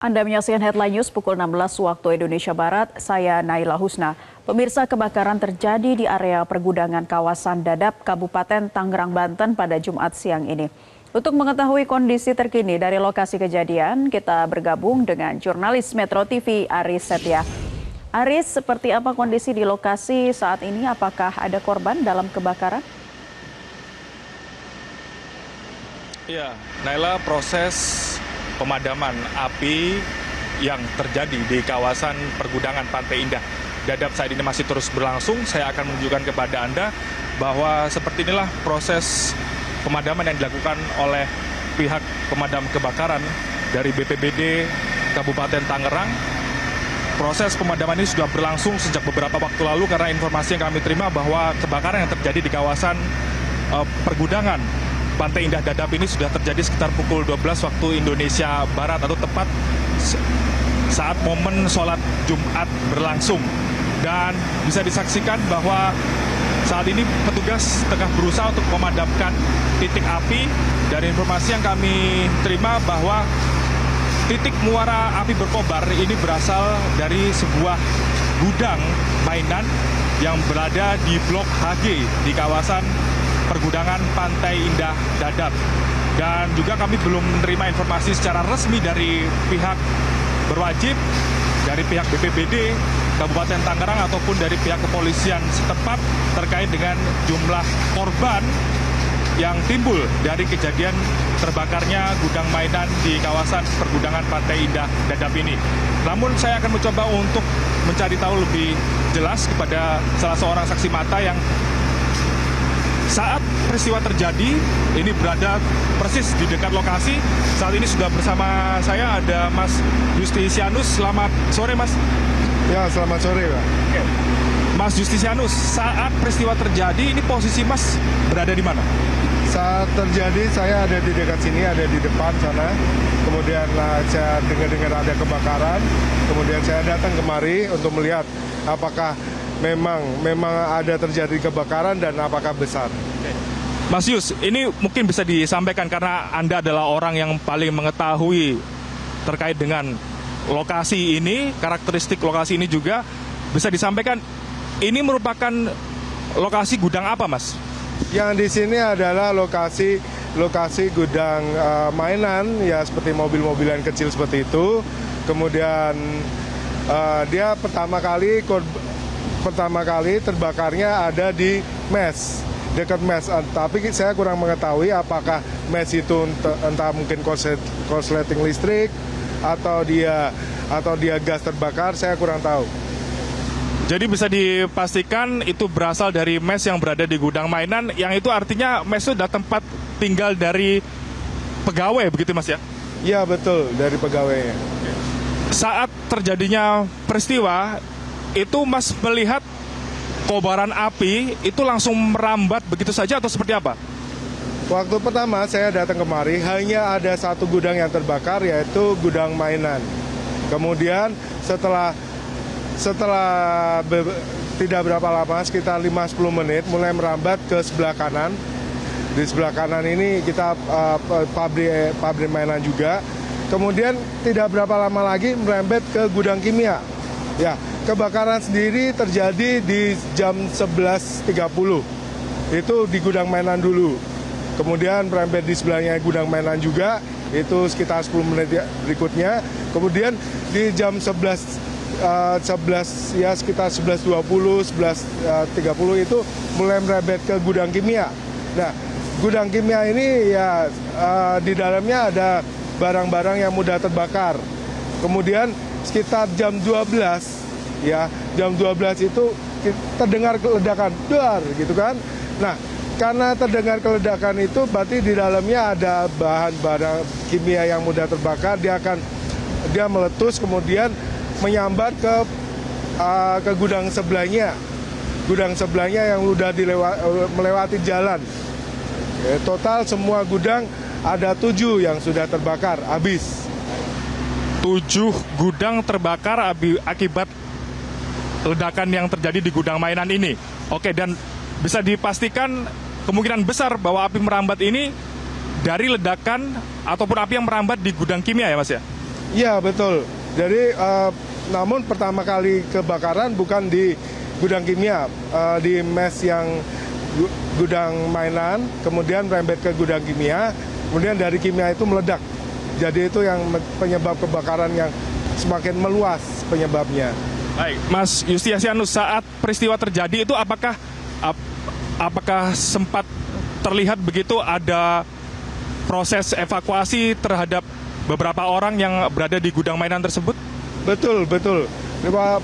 Anda menyaksikan Headline News pukul 16 waktu Indonesia Barat, saya Naila Husna. Pemirsa, kebakaran terjadi di area pergudangan kawasan Dadap, Kabupaten Tangerang, Banten pada Jumat siang ini. Untuk mengetahui kondisi terkini dari lokasi kejadian, kita bergabung dengan jurnalis Metro TV Aris Setia. Aris, seperti apa kondisi di lokasi saat ini? Apakah ada korban dalam kebakaran? Ya, Naila, proses pemadaman api yang terjadi di kawasan pergudangan Pantai Indah Dadap saat ini masih terus berlangsung. Saya akan menunjukkan kepada Anda bahwa seperti inilah proses pemadaman yang dilakukan oleh pihak pemadam kebakaran dari BPBD Kabupaten Tangerang. Proses pemadaman ini sudah berlangsung sejak beberapa waktu lalu karena informasi yang kami terima bahwa kebakaran yang terjadi di kawasan pergudangan Pantai Indah Dadap ini sudah terjadi sekitar pukul 12 waktu Indonesia Barat atau tepat saat momen sholat Jumat berlangsung. Dan bisa disaksikan bahwa saat ini petugas tengah berusaha untuk memadamkan titik api. Dari informasi yang kami terima bahwa titik muara api berkobar ini berasal dari sebuah gudang mainan yang berada di Blok HG di kawasan pergudangan Pantai Indah Dadap. Dan juga kami belum menerima informasi secara resmi dari pihak berwajib, dari pihak BPBD Kabupaten Tangerang ataupun dari pihak kepolisian setempat terkait dengan jumlah korban yang timbul dari kejadian terbakarnya gudang mainan di kawasan pergudangan Pantai Indah Dadap ini. Namun saya akan mencoba untuk mencari tahu lebih jelas kepada salah seorang saksi mata yang saat peristiwa terjadi, ini berada persis di dekat lokasi. Saat ini sudah bersama saya ada Mas Justisianus. Selamat sore, Mas. Ya, selamat sore, Pak. Oke. Mas Justisianus, saat peristiwa terjadi, ini posisi Mas berada di mana? Saat terjadi, saya ada di dekat sini, ada di depan sana. Kemudian saya dengar ada kebakaran. Kemudian saya datang kemari untuk melihat apakah memang ada terjadi kebakaran dan apakah besar. Mas Yus, ini mungkin bisa disampaikan karena Anda adalah orang yang paling mengetahui terkait dengan lokasi ini, karakteristik lokasi ini juga. Bisa disampaikan, ini merupakan lokasi gudang apa, Mas? Yang di sini adalah lokasi gudang mainan, ya seperti mobil-mobilan kecil seperti itu. Kemudian dia pertama kali terbakarnya ada di mes, dekat mes. Tapi saya kurang mengetahui apakah mes itu entah mungkin korsleting listrik atau dia gas terbakar, saya kurang tahu. Jadi bisa dipastikan itu berasal dari mes yang berada di gudang mainan, yang itu artinya mes itu adalah tempat tinggal dari pegawai, begitu Mas ya? Iya betul, dari pegawainya. Saat terjadinya peristiwa, itu Mas melihat kobaran api itu langsung merambat begitu saja atau seperti apa? Waktu pertama saya datang kemari hanya ada satu gudang yang terbakar, yaitu gudang mainan. Kemudian setelah tidak berapa lama, sekitar 5-10 menit, mulai merambat ke sebelah kanan. Di sebelah kanan ini kita pabrik mainan juga. Kemudian tidak berapa lama lagi merembet ke gudang kimia. Ya, kebakaran sendiri terjadi di jam 11.30. Itu di gudang mainan dulu. Kemudian merembet di sebelahnya gudang mainan juga, itu sekitar 10 menit berikutnya. Kemudian di jam 11 ya sekitar 11.20, 11.30 itu mulai merembet ke gudang kimia. Nah, gudang kimia ini ya di dalamnya ada barang-barang yang mudah terbakar. Kemudian sekitar jam 12 ya, jam 12 itu terdengar ledakan, dar gitu kan. Nah, karena terdengar keledakan itu berarti di dalamnya ada bahan-bahan kimia yang mudah terbakar, dia meletus kemudian menyambar ke gudang sebelahnya. Gudang sebelahnya yang sudah melewati jalan. Total semua gudang ada 7 yang sudah terbakar habis. 7 gudang terbakar akibat ledakan yang terjadi di gudang mainan ini. Oke, dan bisa dipastikan kemungkinan besar bahwa api merambat ini dari ledakan ataupun api yang merambat di gudang kimia ya Mas ya? Iya, betul. Jadi, namun pertama kali kebakaran bukan di gudang kimia, di mes yang gudang mainan, kemudian merembet ke gudang kimia, kemudian dari kimia itu meledak. Jadi itu yang penyebab kebakaran yang semakin meluas penyebabnya. Baik, Mas Yustiasianus, saat peristiwa terjadi itu apakah sempat terlihat begitu ada proses evakuasi terhadap beberapa orang yang berada di gudang mainan tersebut? Betul, betul.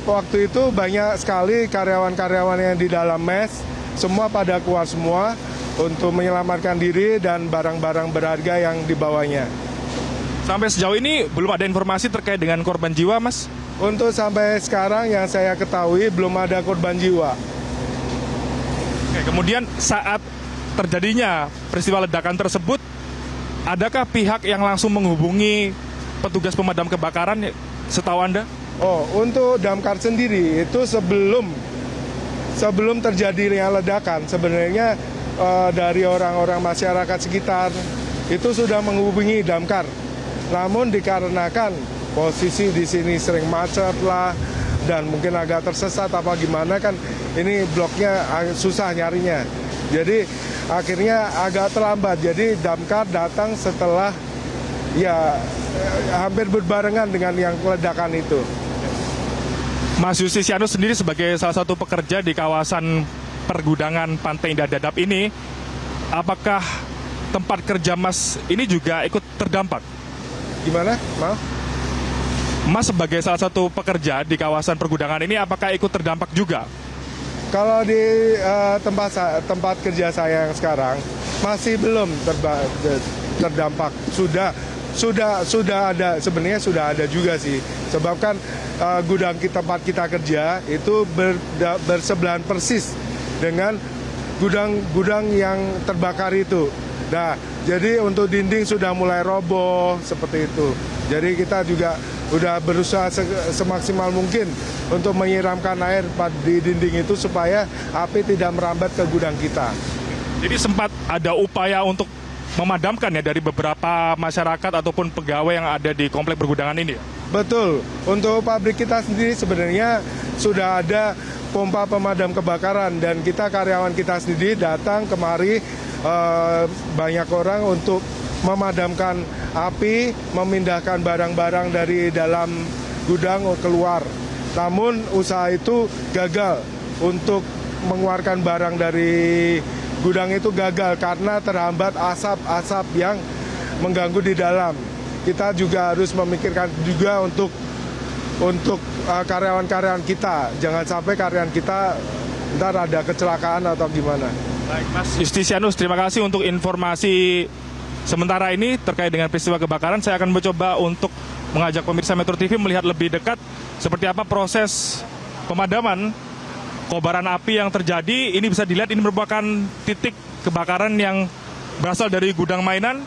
Waktu itu banyak sekali karyawan-karyawan yang di dalam mes, semua pada keluar semua untuk menyelamatkan diri dan barang-barang berharga yang dibawanya. Sampai sejauh ini belum ada informasi terkait dengan korban jiwa, Mas? Untuk sampai sekarang yang saya ketahui belum ada korban jiwa. Oke, kemudian saat terjadinya peristiwa ledakan tersebut, adakah pihak yang langsung menghubungi petugas pemadam kebakaran setahu Anda? Oh, untuk damkar sendiri itu sebelum terjadinya ledakan sebenarnya dari orang-orang masyarakat sekitar itu sudah menghubungi damkar. Namun dikarenakan posisi di sini sering macet lah dan mungkin agak tersesat apa gimana kan ini bloknya susah nyarinya. Jadi akhirnya agak terlambat. Jadi damkar datang setelah ya hampir berbarengan dengan yang ledakan itu. Mas Yustiasianus sendiri sebagai salah satu pekerja di kawasan pergudangan Pantai Indah Dadap ini, apakah tempat kerja Mas ini juga ikut terdampak? Gimana? Maaf? Mas sebagai salah satu pekerja di kawasan pergudangan ini, apakah ikut terdampak juga? Kalau di tempat kerja saya yang sekarang masih belum terdampak. Sudah ada, sebenarnya sudah ada juga sih. Sebab kan gudang tempat kita kerja itu bersebelahan persis dengan gudang yang terbakar itu. Nah, jadi untuk dinding sudah mulai roboh seperti itu. Jadi kita juga udah berusaha semaksimal mungkin untuk menyiramkan air di dinding itu supaya api tidak merambat ke gudang kita. Jadi sempat ada upaya untuk memadamkan ya dari beberapa masyarakat ataupun pegawai yang ada di komplek pergudangan ini? Betul. Untuk pabrik kita sendiri sebenarnya sudah ada pompa pemadam kebakaran dan karyawan kita sendiri datang kemari banyak orang untuk memadamkan api, memindahkan barang-barang dari dalam gudang keluar. Namun usaha itu gagal untuk mengeluarkan barang dari gudang itu gagal karena terhambat asap-asap yang mengganggu di dalam. Kita juga harus memikirkan juga untuk karyawan-karyawan kita. Jangan sampai karyawan kita ntar ada kecelakaan atau gimana. Baik, Mas Yustiasianus, terima kasih untuk informasi sementara ini terkait dengan peristiwa kebakaran. Saya akan mencoba untuk mengajak pemirsa Metro TV melihat lebih dekat seperti apa proses pemadaman kobaran api yang terjadi. Ini bisa dilihat, ini merupakan titik kebakaran yang berasal dari gudang mainan,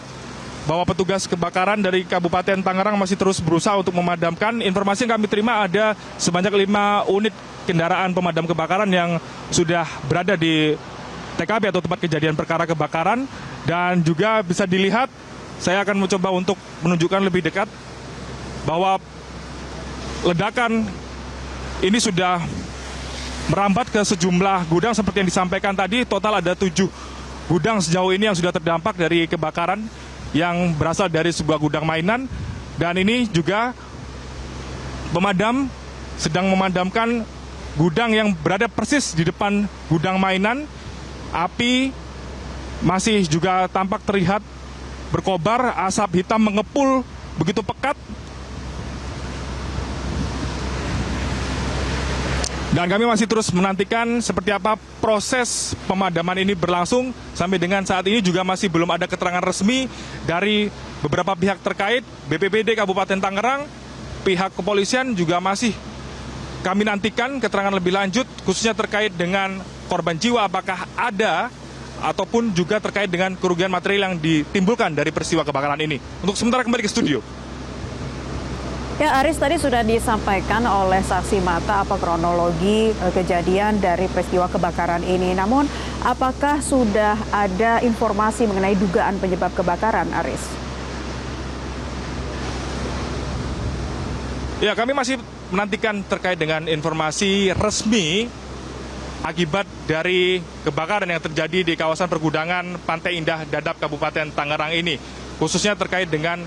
bahwa petugas kebakaran dari Kabupaten Tangerang masih terus berusaha untuk memadamkan. Informasi yang kami terima ada sebanyak 5 unit kendaraan pemadam kebakaran yang sudah berada di TKP atau tempat kejadian perkara kebakaran. Dan juga bisa dilihat, saya akan mencoba untuk menunjukkan lebih dekat bahwa ledakan ini sudah merambat ke sejumlah gudang seperti yang disampaikan tadi. Total ada 7 gudang sejauh ini yang sudah terdampak dari kebakaran yang berasal dari sebuah gudang mainan. Dan ini juga pemadam sedang memadamkan gudang yang berada persis di depan gudang mainan. Api masih juga tampak terlihat berkobar, asap hitam mengepul begitu pekat. Dan kami masih terus menantikan seperti apa proses pemadaman ini berlangsung. Sampai dengan saat ini juga masih belum ada keterangan resmi dari beberapa pihak terkait. BPBD Kabupaten Tangerang, pihak kepolisian juga masih kami nantikan keterangan lebih lanjut, khususnya terkait dengan korban jiwa, apakah ada ataupun juga terkait dengan kerugian material yang ditimbulkan dari peristiwa kebakaran ini. Untuk sementara kembali ke studio. Ya, Aris, tadi sudah disampaikan oleh saksi mata apa kronologi kejadian dari peristiwa kebakaran ini. Namun, apakah sudah ada informasi mengenai dugaan penyebab kebakaran, Aris? Ya, kami masih menantikan terkait dengan informasi resmi akibat dari kebakaran yang terjadi di kawasan pergudangan Pantai Indah Dadap Kabupaten Tangerang ini. Khususnya terkait dengan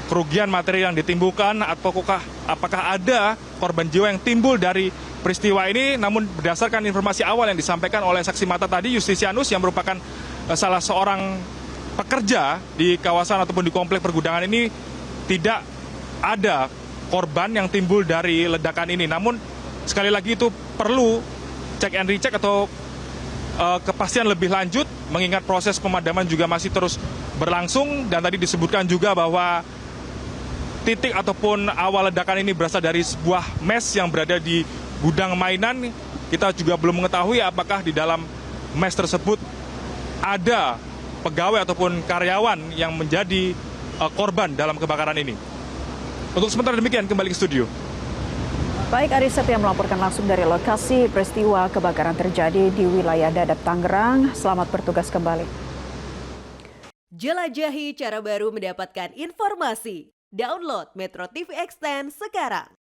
kerugian materi yang ditimbulkan, apakah ada korban jiwa yang timbul dari peristiwa ini. Namun berdasarkan informasi awal yang disampaikan oleh saksi mata tadi, Justisianus yang merupakan salah seorang pekerja di kawasan ataupun di komplek pergudangan ini, tidak ada korban yang timbul dari ledakan ini. Namun sekali lagi itu perlu cek and recheck atau kepastian lebih lanjut, mengingat proses pemadaman juga masih terus berlangsung. Dan tadi disebutkan juga bahwa titik ataupun awal ledakan ini berasal dari sebuah mes yang berada di gudang mainan. Kita juga belum mengetahui apakah di dalam mes tersebut ada pegawai ataupun karyawan yang menjadi korban dalam kebakaran ini. Untuk sementara demikian, kembali ke studio. Baik, Aris Setia melaporkan langsung dari lokasi peristiwa kebakaran terjadi di wilayah Dadap, Tangerang. Selamat bertugas kembali. Jelajahi cara baru mendapatkan informasi. Download Metro TV Extend sekarang.